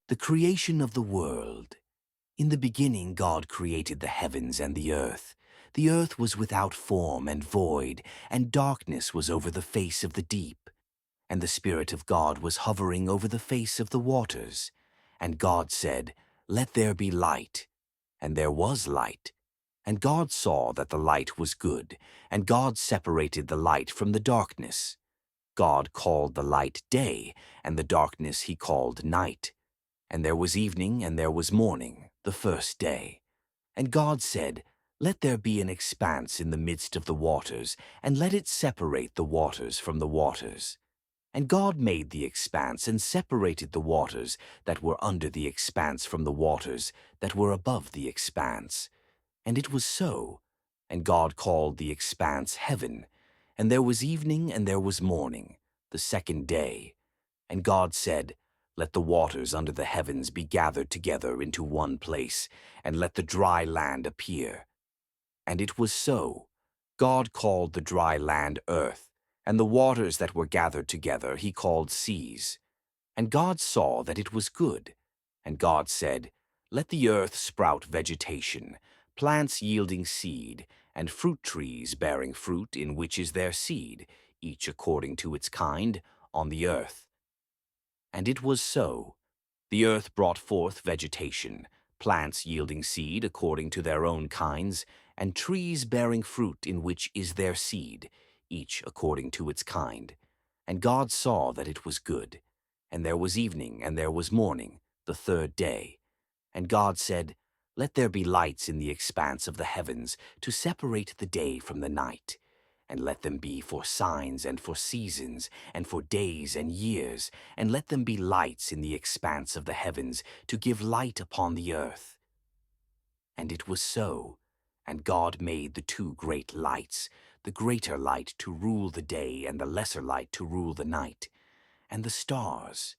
The creation of the world. In the beginning God created the heavens and the earth. The earth was without form and void, and darkness was over the face of the deep. And the Spirit of God was hovering over the face of the waters. And God said, "Let there be light." And there was light. And God saw that the light was good, and God separated the light from the darkness. God called the light day, and the darkness he called night. And there was evening and there was morning, the first day. And God said, "Let there be an expanse in the midst of the waters, and let it separate the waters from the waters." And God made the expanse and separated the waters that were under the expanse from the waters that were above the expanse. And it was so. And God called the expanse heaven. And there was evening and there was morning, the second day. And God said, "Let the waters under the heavens be gathered together into one place, and let the dry land appear." And it was so. God called the dry land earth, and the waters that were gathered together he called seas. And God saw that it was good. And God said, "Let the earth sprout vegetation, plants yielding seed, and fruit trees bearing fruit in which is their seed, each according to its kind, on the earth." And it was so. The earth brought forth vegetation, plants yielding seed according to their own kinds, and trees bearing fruit in which is their seed, each according to its kind. And God saw that it was good. And there was evening and there was morning, the third day. And God said, "Let there be lights in the expanse of the heavens to separate the day from the night. And let them be for signs and for seasons and for days and years, and let them be lights in the expanse of the heavens to give light upon the earth." And it was so. And God made the two great lights, the greater light to rule the day and the lesser light to rule the night, and the stars.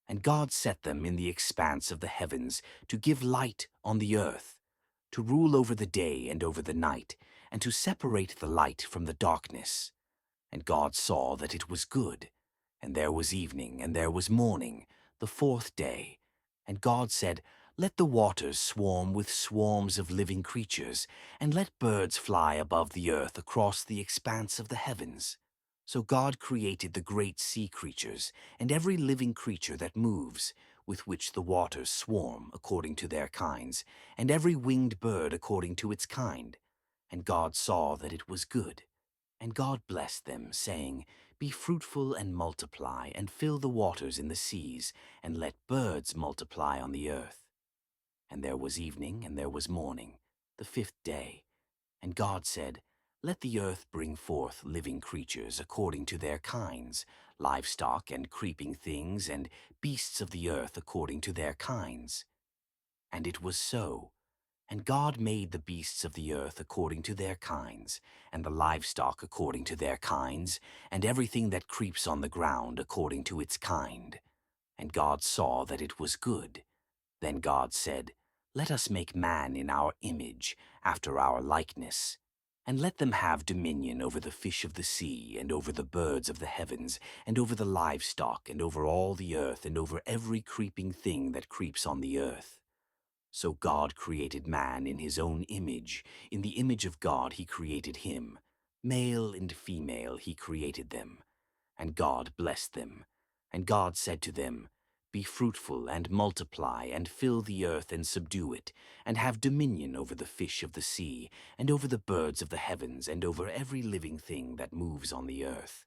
And God set them in the expanse of the heavens to give light on the earth, to rule over the day and over the night, and to separate the light from the darkness. And God saw that it was good. And there was evening and there was morning, the fourth day. And God said, "Let the waters swarm with swarms of living creatures, and let birds fly above the earth across the expanse of the heavens." So God created the great sea creatures, and every living creature that moves, with which the waters swarm according to their kinds, and every winged bird according to its kind. And God saw that it was good. And God blessed them, saying, "Be fruitful and multiply, and fill the waters in the seas, and let birds multiply on the earth." And there was evening and there was morning, the fifth day. And God said, "Let the earth bring forth living creatures according to their kinds, livestock and creeping things, and beasts of the earth according to their kinds." And it was so. And God made the beasts of the earth according to their kinds, and the livestock according to their kinds, and everything that creeps on the ground according to its kind. And God saw that it was good. Then God said, "Let us make man in our image, after our likeness, and let them have dominion over the fish of the sea, and over the birds of the heavens, and over the livestock, and over all the earth, and over every creeping thing that creeps on the earth." So God created man in his own image. In the image of God he created him. Male and female he created them. And God blessed them. And God said to them, "Be fruitful and multiply, and fill the earth and subdue it, and have dominion over the fish of the sea, and over the birds of the heavens, and over every living thing that moves on the earth."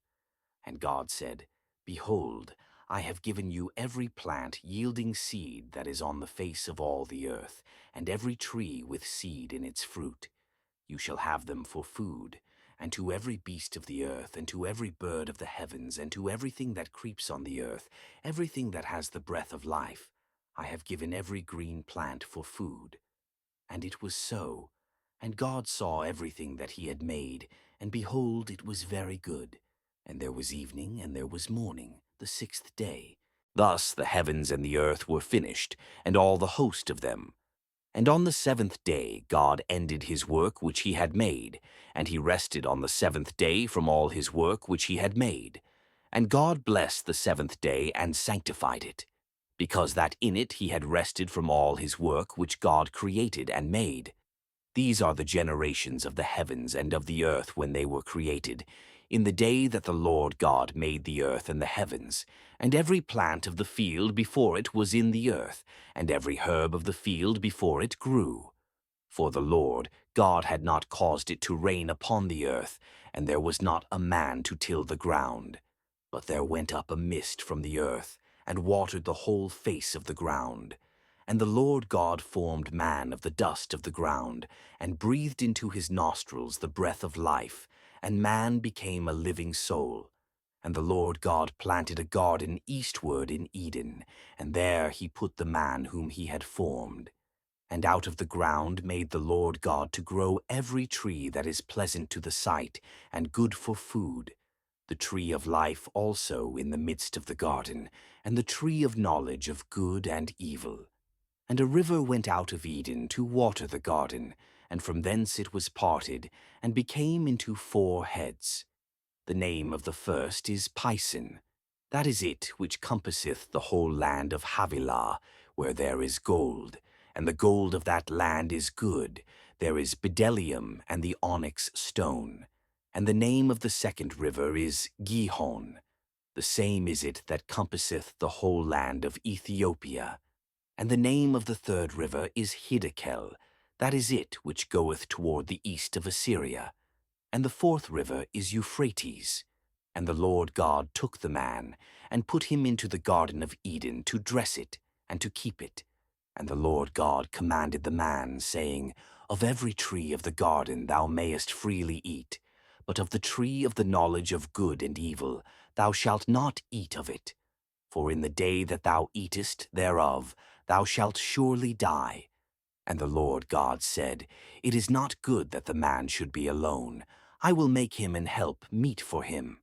And God said, "Behold, I have given you every plant yielding seed that is on the face of all the earth, and every tree with seed in its fruit. You shall have them for food. And to every beast of the earth, and to every bird of the heavens, and to everything that creeps on the earth, everything that has the breath of life, I have given every green plant for food." And it was so. And God saw everything that he had made, and behold, it was very good. And there was evening and there was morning, the sixth day. Thus the heavens and the earth were finished, and all the host of them. And on the seventh day God ended his work which he had made, and he rested on the seventh day from all his work which he had made. And God blessed the seventh day and sanctified it, because that in it he had rested from all his work which God created and made. These are the generations of the heavens and of the earth when they were created, in the day that the Lord God made the earth and the heavens. And every plant of the field before it was in the earth, and every herb of the field before it grew. For the Lord God had not caused it to rain upon the earth, and there was not a man to till the ground. But there went up a mist from the earth, and watered the whole face of the ground. And the Lord God formed man of the dust of the ground, and breathed into his nostrils the breath of life, and man became a living soul. And the Lord God planted a garden eastward in Eden, and there he put the man whom he had formed. And out of the ground made the Lord God to grow every tree that is pleasant to the sight, and good for food, the tree of life also in the midst of the garden, and the tree of knowledge of good and evil. And a river went out of Eden to water the garden, and from thence it was parted, and became into 4 heads. The name of the first is Pison. That is it which compasseth the whole land of Havilah, where there is gold, and the gold of that land is good. There is bdellium and the onyx stone. And the name of the second river is Gihon. The same is it that compasseth the whole land of Ethiopia. And the name of the third river is Hiddekel. That is it which goeth toward the east of Assyria. And the fourth river is Euphrates. And the Lord God took the man, and put him into the garden of Eden to dress it, and to keep it. And the Lord God commanded the man, saying, Of every tree of the garden thou mayest freely eat, but of the tree of the knowledge of good and evil thou shalt not eat of it. For in the day that thou eatest thereof thou shalt surely die. And the Lord God said, It is not good that the man should be alone. I will make him an help meet for him.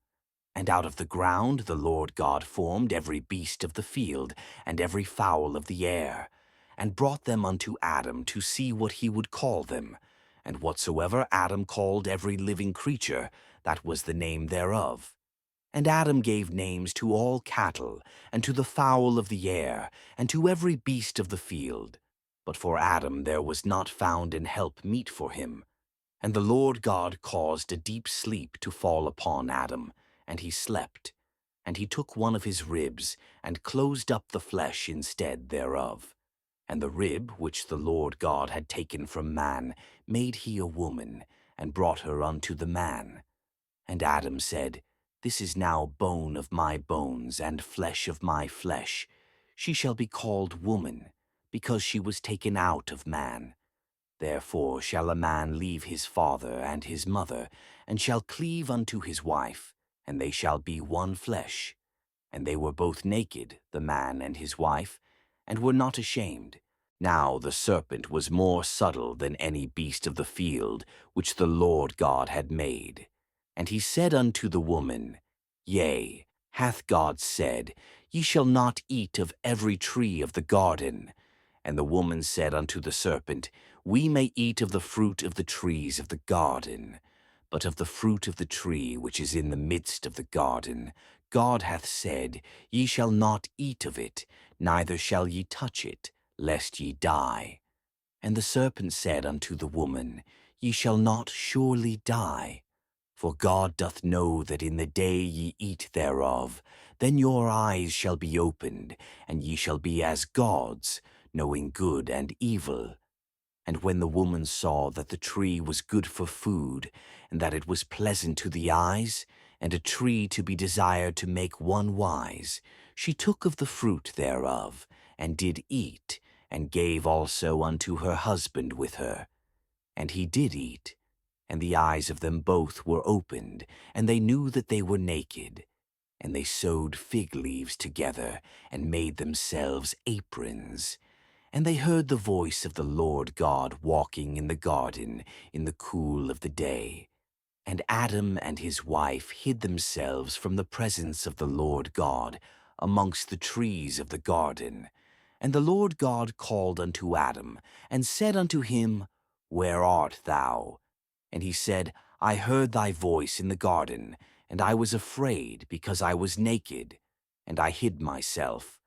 And out of the ground the Lord God formed every beast of the field, and every fowl of the air, and brought them unto Adam to see what he would call them. And whatsoever Adam called every living creature, that was the name thereof. And Adam gave names to all cattle, and to the fowl of the air, and to every beast of the field. But for Adam there was not found an help meet for him. And the Lord God caused a deep sleep to fall upon Adam, and he slept. And he took one of his ribs, and closed up the flesh instead thereof. And the rib which the Lord God had taken from man made he a woman, and brought her unto the man. And Adam said, This is now bone of my bones, and flesh of my flesh. She shall be called woman, because she was taken out of man. Therefore shall a man leave his father and his mother, and shall cleave unto his wife, and they shall be one flesh. And they were both naked, the man and his wife, and were not ashamed. Now the serpent was more subtle than any beast of the field which the Lord God had made. And he said unto the woman, Yea, hath God said, Ye shall not eat of every tree of the garden? And the woman said unto the serpent, We may eat of the fruit of the trees of the garden. But of the fruit of the tree which is in the midst of the garden, God hath said, Ye shall not eat of it, neither shall ye touch it, lest ye die. And the serpent said unto the woman, Ye shall not surely die. For God doth know that in the day ye eat thereof, then your eyes shall be opened, and ye shall be as gods, knowing good and evil. And when the woman saw that the tree was good for food, and that it was pleasant to the eyes, and a tree to be desired to make one wise, she took of the fruit thereof, and did eat, and gave also unto her husband with her. And he did eat, and the eyes of them both were opened, and they knew that they were naked. And they sewed fig leaves together, and made themselves aprons. And they heard the voice of the Lord God walking in the garden in the cool of the day. And Adam and his wife hid themselves from the presence of the Lord God amongst the trees of the garden. And the Lord God called unto Adam, and said unto him, Where art thou? And he said, I heard thy voice in the garden, and I was afraid, because I was naked, and I hid myself.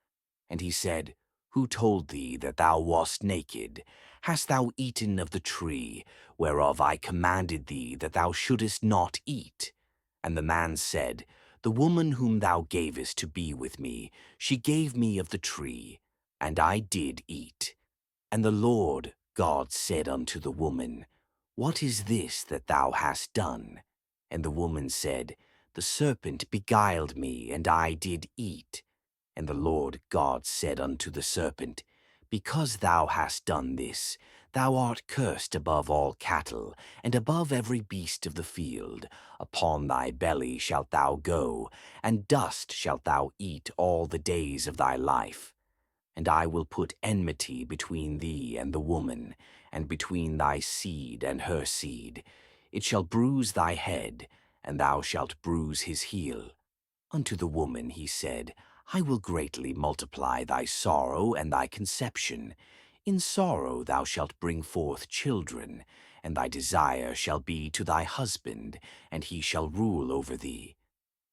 And he said, Who told thee that thou wast naked? Hast thou eaten of the tree, whereof I commanded thee that thou shouldest not eat? And the man said, The woman whom thou gavest to be with me, she gave me of the tree, and I did eat. And the Lord God said unto the woman, What is this that thou hast done? And the woman said, The serpent beguiled me, and I did eat. And the Lord God said unto the serpent, Because thou hast done this, thou art cursed above all cattle, and above every beast of the field. Upon thy belly shalt thou go, and dust shalt thou eat all the days of thy life. And I will put enmity between thee and the woman, and between thy seed and her seed. It shall bruise thy head, and thou shalt bruise his heel. Unto the woman he said, I will greatly multiply thy sorrow and thy conception. In sorrow thou shalt bring forth children, and thy desire shall be to thy husband, and he shall rule over thee.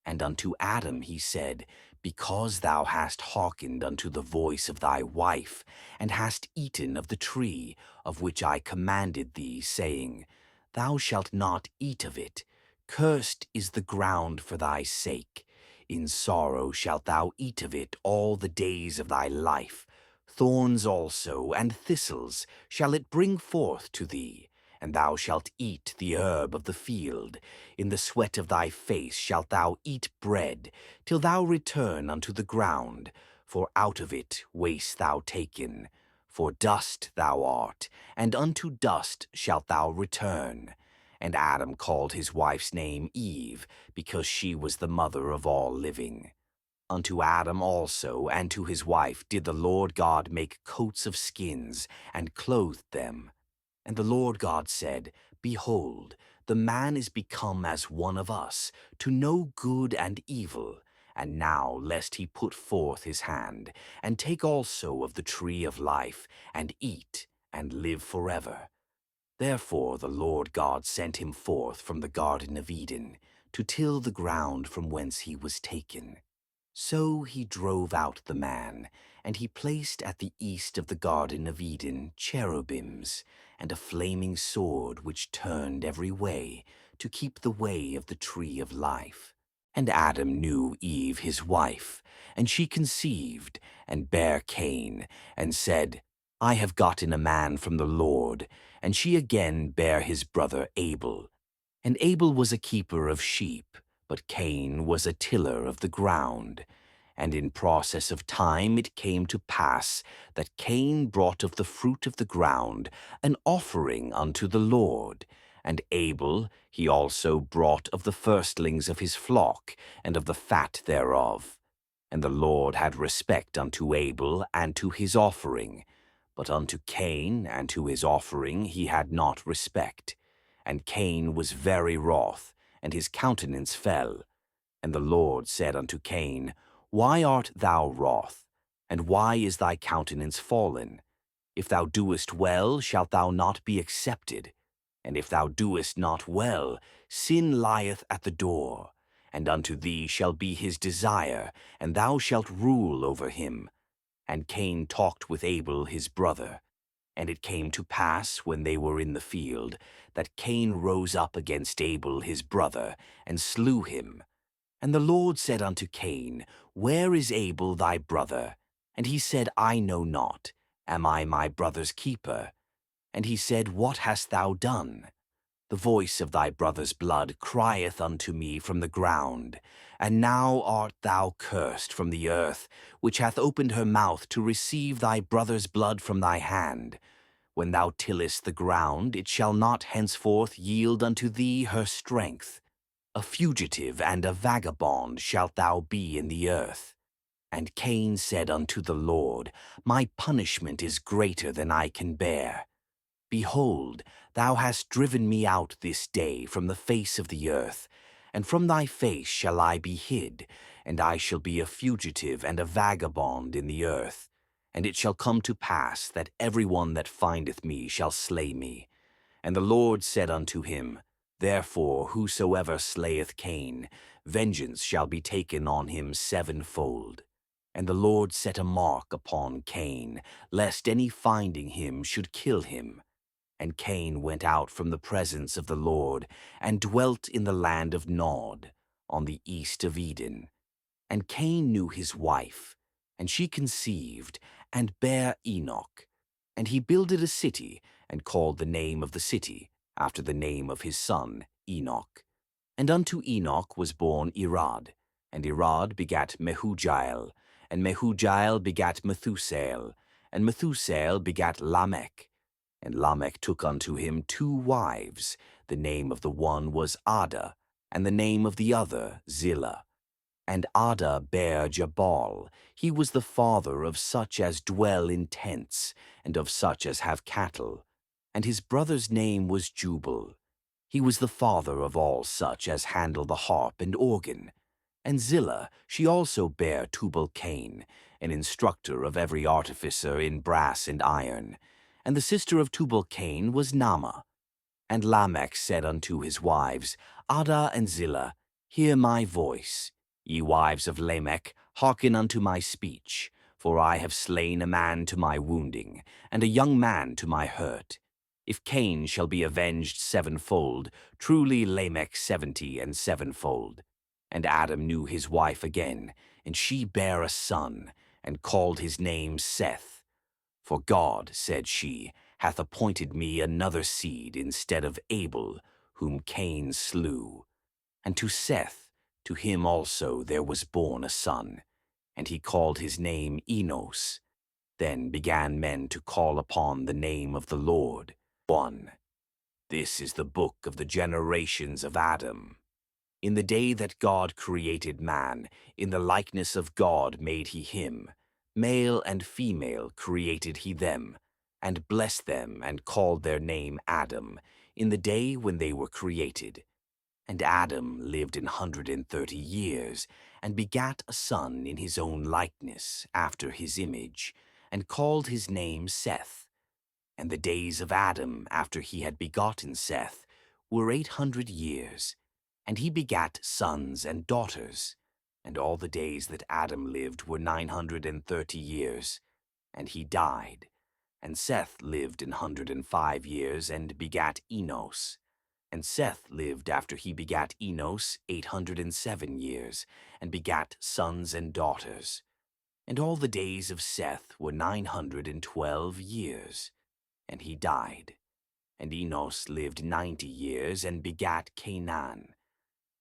And unto Adam he said, Because thou hast hearkened unto the voice of thy wife, and hast eaten of the tree of which I commanded thee, saying, Thou shalt not eat of it. Cursed is the ground for thy sake. In sorrow shalt thou eat of it all the days of thy life. Thorns also and thistles shall it bring forth to thee, and thou shalt eat the herb of the field. In the sweat of thy face shalt thou eat bread, till thou return unto the ground, for out of it wast thou taken. For dust thou art, and unto dust shalt thou return. And Adam called his wife's name Eve, because she was the mother of all living. Unto Adam also and to his wife did the Lord God make coats of skins, and clothed them. And the Lord God said, Behold, the man is become as one of us, to know good and evil. And now lest he put forth his hand, and take also of the tree of life, and eat, and live forever. Therefore the Lord God sent him forth from the Garden of Eden, to till the ground from whence he was taken. So he drove out the man, and he placed at the east of the Garden of Eden cherubims, and a flaming sword which turned every way, to keep the way of the tree of life. And Adam knew Eve his wife, and she conceived, and bare Cain, and said, I have gotten a man from the Lord. And she again bare his brother Abel. And Abel was a keeper of sheep, but Cain was a tiller of the ground. And in process of time it came to pass that Cain brought of the fruit of the ground an offering unto the Lord. And Abel he also brought of the firstlings of his flock, and of the fat thereof. And the Lord had respect unto Abel and to his offering, but unto Cain and to his offering he had not respect. And Cain was very wroth, and his countenance fell. And the Lord said unto Cain, Why art thou wroth? And why is thy countenance fallen? If thou doest well, shalt thou not be accepted. And if thou doest not well, sin lieth at the door. And unto thee shall be his desire, and thou shalt rule over him. And Cain talked with Abel his brother. And it came to pass, when they were in the field, that Cain rose up against Abel his brother, and slew him. And the Lord said unto Cain, Where is Abel thy brother? And he said, I know not. Am I my brother's keeper? And he said, What hast thou done? The voice of thy brother's blood crieth unto me from the ground. And now art thou cursed from the earth, which hath opened her mouth to receive thy brother's blood from thy hand. When thou tillest the ground, it shall not henceforth yield unto thee her strength. A fugitive and a vagabond shalt thou be in the earth. And Cain said unto the Lord, My punishment is greater than I can bear. Behold, thou hast driven me out this day from the face of the earth, and from thy face shall I be hid, and I shall be a fugitive and a vagabond in the earth. And it shall come to pass that every one that findeth me shall slay me. And the Lord said unto him, Therefore whosoever slayeth Cain, vengeance shall be taken on him sevenfold. And the Lord set a mark upon Cain, lest any finding him should kill him. And Cain went out from the presence of the Lord, and dwelt in the land of Nod, on the east of Eden. And Cain knew his wife, and she conceived, and bare Enoch. And he builded a city, and called the name of the city, after the name of his son Enoch. And unto Enoch was born Irad, and Irad begat Mehujael, and Mehujael begat Methusael, and Methusael begat Lamech. And Lamech took unto him 2 wives. The name of the one was Ada, and the name of the other Zillah. And Ada bare Jabal. He was the father of such as dwell in tents, and of such as have cattle. And his brother's name was Jubal. He was the father of all such as handle the harp and organ. And Zillah, she also bare Tubal-Cain, an instructor of every artificer in brass and iron. And the sister of Tubal-Cain was Naamah. And Lamech said unto his wives, Ada and Zillah, hear my voice. Ye wives of Lamech, hearken unto my speech. For I have slain a man to my wounding, and a young man to my hurt. If Cain shall be avenged 7-fold, truly Lamech 70 and 7-fold. And Adam knew his wife again, and she bare a son, and called his name Seth. For God, said she, hath appointed me another seed instead of Abel, whom Cain slew. And to Seth, to him also there was born a son, and he called his name Enos. Then began men to call upon the name of the Lord. 1. This is the book of the generations of Adam. In the day that God created man, in the likeness of God made he him. Male and female created he them, and blessed them and called their name Adam, in the day when they were created. And Adam lived 130 years, and begat a son in his own likeness, after his image, and called his name Seth. And the days of Adam, after he had begotten Seth, were 800 years. And he begat sons and daughters. And all the days that Adam lived were 930 years. And he died. And Seth lived 105 years, and begat Enos. And Seth lived after he begat Enos 807 years, and begat sons and daughters. And all the days of Seth were 912 years. And he died. And Enos lived 90 years, and begat Canaan.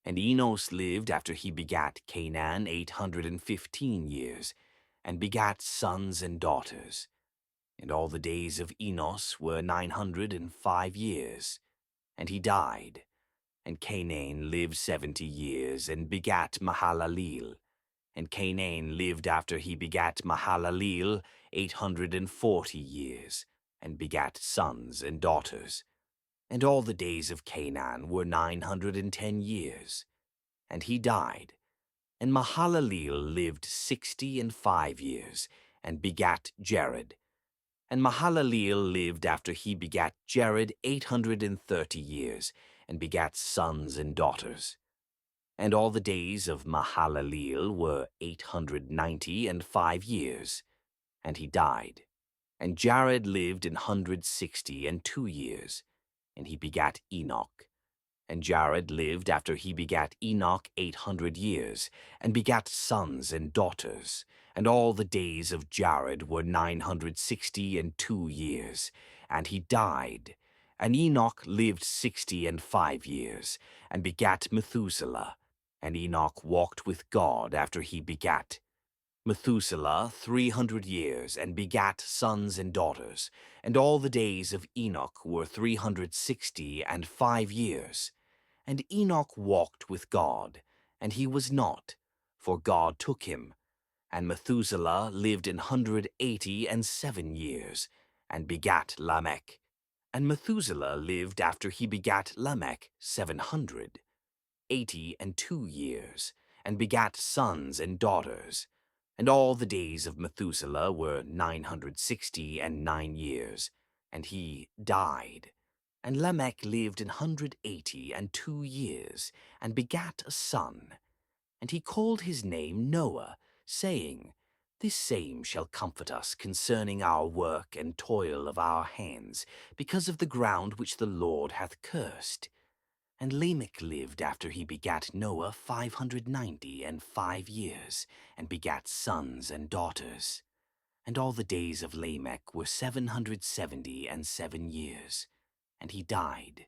And Enos lived after he begat Canaan 815 years, and begat sons and daughters. And all the days of Enos were 905 years, and he died. And Canaan lived 70 years, and begat Mahalaleel. And Canaan lived after he begat Mahalaleel 840 years, and begat sons and daughters. And all the days of Canaan were 910 years, and he died. And Mahalaleel lived 65 years, and begat Jared. And Mahalaleel lived after he begat Jared 830 years, and begat sons and daughters. And all the days of Mahalaleel were 895 years, and he died. And Jared lived 162 years, and he begat Enoch. And Jared lived after he begat Enoch 800 years, and begat sons and daughters. And all the days of Jared were 962 years, and he died. And Enoch lived 65 years, and begat Methuselah. And Enoch walked with God after he begat Methuselah 300 years, and begat sons and daughters. And all the days of Enoch were 365 years. And Enoch walked with God, and he was not, for God took him. And Methuselah lived 187 years, and begat Lamech. And Methuselah lived after he begat Lamech 782 years, and begat sons and daughters. And all the days of Methuselah were 969 years, and he died. And Lamech lived 182 years, and begat a son. And he called his name Noah, saying, This same shall comfort us concerning our work and toil of our hands, because of the ground which the Lord hath cursed. And Lamech lived after he begat Noah 595 years, and begat sons and daughters. And all the days of Lamech were 777 years. And he died.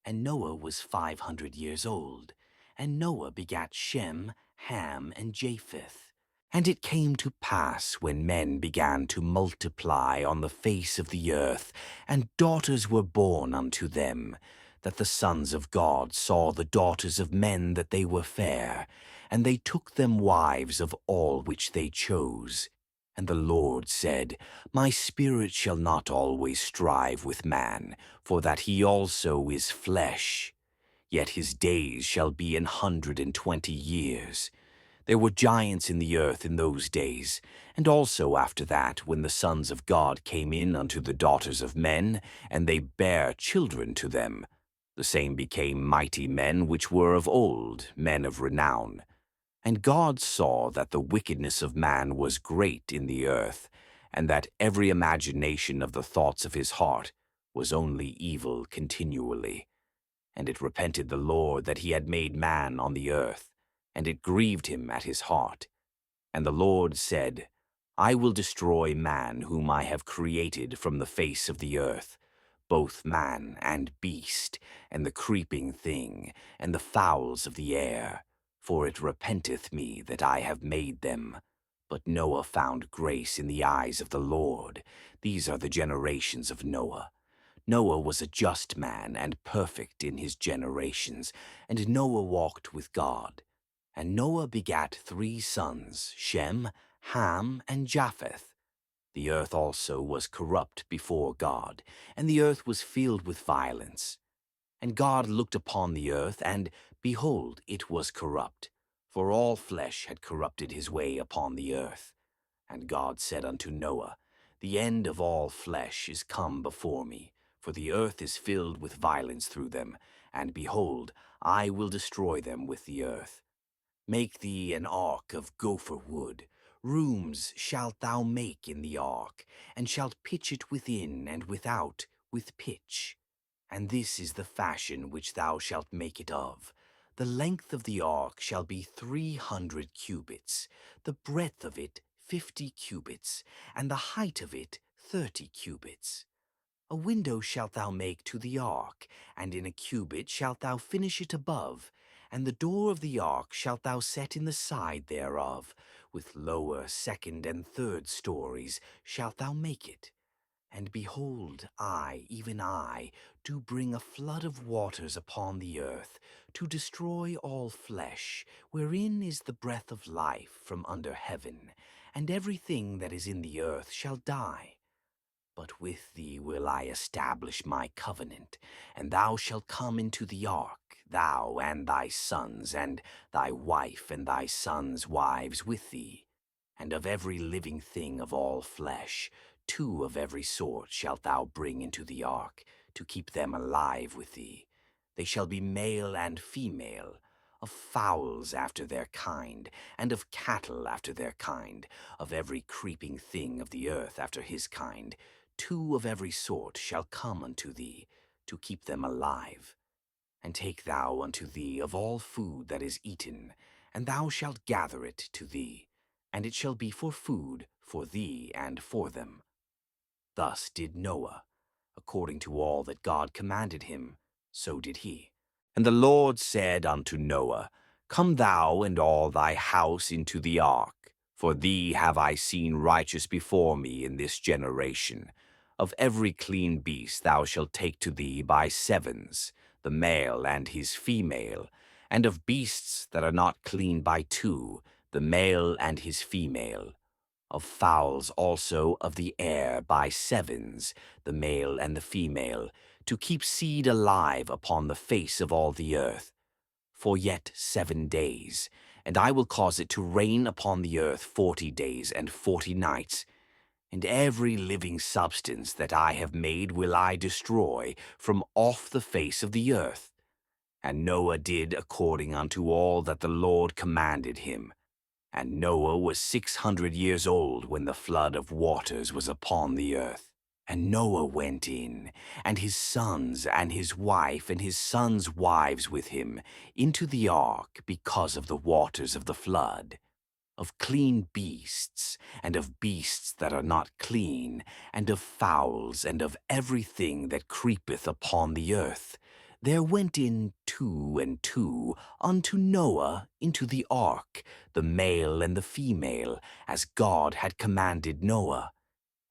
And Noah was 500 years old. And Noah begat Shem, Ham, and Japheth. And it came to pass, when men began to multiply on the face of the earth, and daughters were born unto them, that the sons of God saw the daughters of men that they were fair, and they took them wives of all which they chose. And the Lord said, My spirit shall not always strive with man, for that he also is flesh. Yet his days shall be 120 years. There were giants in the earth in those days, and also after that, when the sons of God came in unto the daughters of men, and they bare children to them. The same became mighty men which were of old, men of renown. And God saw that the wickedness of man was great in the earth, and that every imagination of the thoughts of his heart was only evil continually. And it repented the Lord that he had made man on the earth, and it grieved him at his heart. And the Lord said, I will destroy man whom I have created from the face of the earth, both man and beast, and the creeping thing, and the fowls of the air, for it repenteth me that I have made them. But Noah found grace in the eyes of the Lord. These are the generations of Noah. Noah was a just man and perfect in his generations, and Noah walked with God. And Noah begat 3 sons, Shem, Ham, and Japheth. The earth also was corrupt before God, and the earth was filled with violence. And God looked upon the earth, and, behold, it was corrupt, for all flesh had corrupted his way upon the earth. And God said unto Noah, The end of all flesh is come before me, for the earth is filled with violence through them, and behold, I will destroy them with the earth. Make thee an ark of gopher wood. Rooms shalt thou make in the ark, and shalt pitch it within and without with pitch. And this is the fashion which thou shalt make it of. The length of the ark shall be 300 cubits, the breadth of it 50 cubits, and the height of it 30 cubits. A window shalt thou make to the ark, and in a cubit shalt thou finish it above, and the door of the ark shalt thou set in the side thereof, with lower, second, and third stories shalt thou make it. And behold, I, even I, do bring a flood of waters upon the earth, to destroy all flesh, wherein is the breath of life from under heaven, and everything that is in the earth shall die. But with thee will I establish my covenant, and thou shalt come into the ark, thou and thy sons, and thy wife and thy sons' wives with thee. And of every living thing of all flesh, 2 of every sort shalt thou bring into the ark, to keep them alive with thee. They shall be male and female, of fowls after their kind, and of cattle after their kind, of every creeping thing of the earth after his kind. 2 of every sort shall come unto thee, to keep them alive. And take thou unto thee of all food that is eaten, and thou shalt gather it to thee, and it shall be for food for thee and for them. Thus did Noah, according to all that God commanded him, so did he. And the Lord said unto Noah, Come thou and all thy house into the ark, for thee have I seen righteous before me in this generation. Of every clean beast thou shalt take to thee by 7s, the male and his female, and of beasts that are not clean by 2, the male and his female. Of fowls also of the air by 7s, the male and the female, to keep seed alive upon the face of all the earth. For yet 7 days, and I will cause it to rain upon the earth 40 days and 40 nights. And every living substance that I have made will I destroy from off the face of the earth. And Noah did according unto all that the Lord commanded him. And Noah was 600 years old when the flood of waters was upon the earth. And Noah went in, and his sons, and his wife, and his sons' wives with him, into the ark because of the waters of the flood, of clean beasts, and of beasts that are not clean, and of fowls, and of everything that creepeth upon the earth. There went in 2 and 2 unto Noah into the ark, the male and the female, as God had commanded Noah.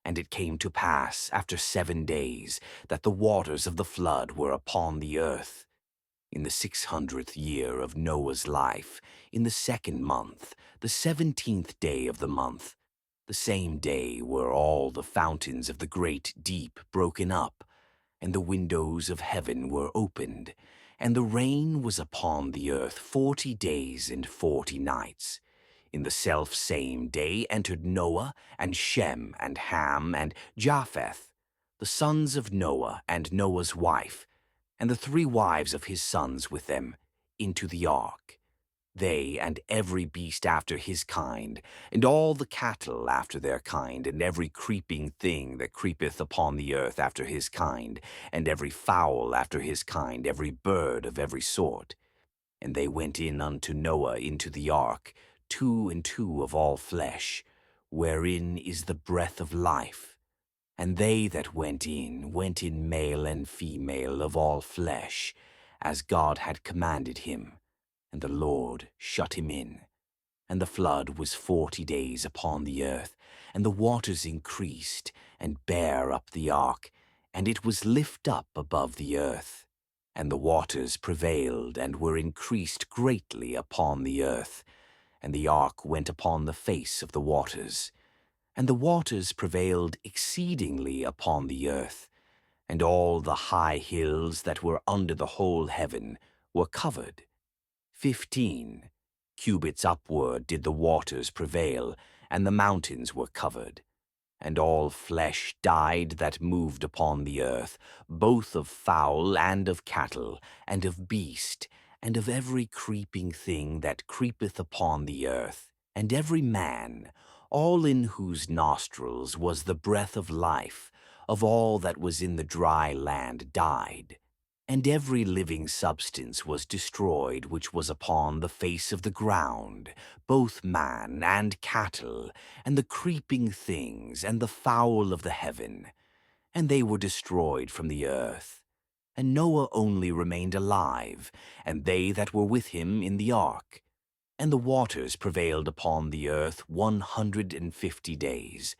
And it came to pass after 7 days that the waters of the flood were upon the earth. In the 600th year of Noah's life, in the 2nd month, the 17th day of the month, the same day were all the fountains of the great deep broken up, and the windows of heaven were opened, and the rain was upon the earth 40 days and 40 nights. In the selfsame day entered Noah, and Shem, and Ham, and Japheth, the sons of Noah, and Noah's wife, and the 3 wives of his sons with them, into the ark. They and every beast after his kind, and all the cattle after their kind, and every creeping thing that creepeth upon the earth after his kind, and every fowl after his kind, every bird of every sort. And they went in unto Noah into the ark, 2 and 2 of all flesh, wherein is the breath of life. And they that went in male and female of all flesh, as God had commanded him. And the Lord shut him in. And the flood was 40 days upon the earth, and the waters increased, and bare up the ark, and it was lift up above the earth. And the waters prevailed, and were increased greatly upon the earth. And the ark went upon the face of the waters. And the waters prevailed exceedingly upon the earth, and all the high hills that were under the whole heaven were covered. 15 cubits upward did the waters prevail, and the mountains were covered. And all flesh died that moved upon the earth, both of fowl and of cattle, and of beast, and of every creeping thing that creepeth upon the earth, and every man, all in whose nostrils was the breath of life, of all that was in the dry land died. And every living substance was destroyed which was upon the face of the ground, both man and cattle, and the creeping things, and the fowl of the heaven. And they were destroyed from the earth. And Noah only remained alive, and they that were with him in the ark. And the waters prevailed upon the earth 150 days.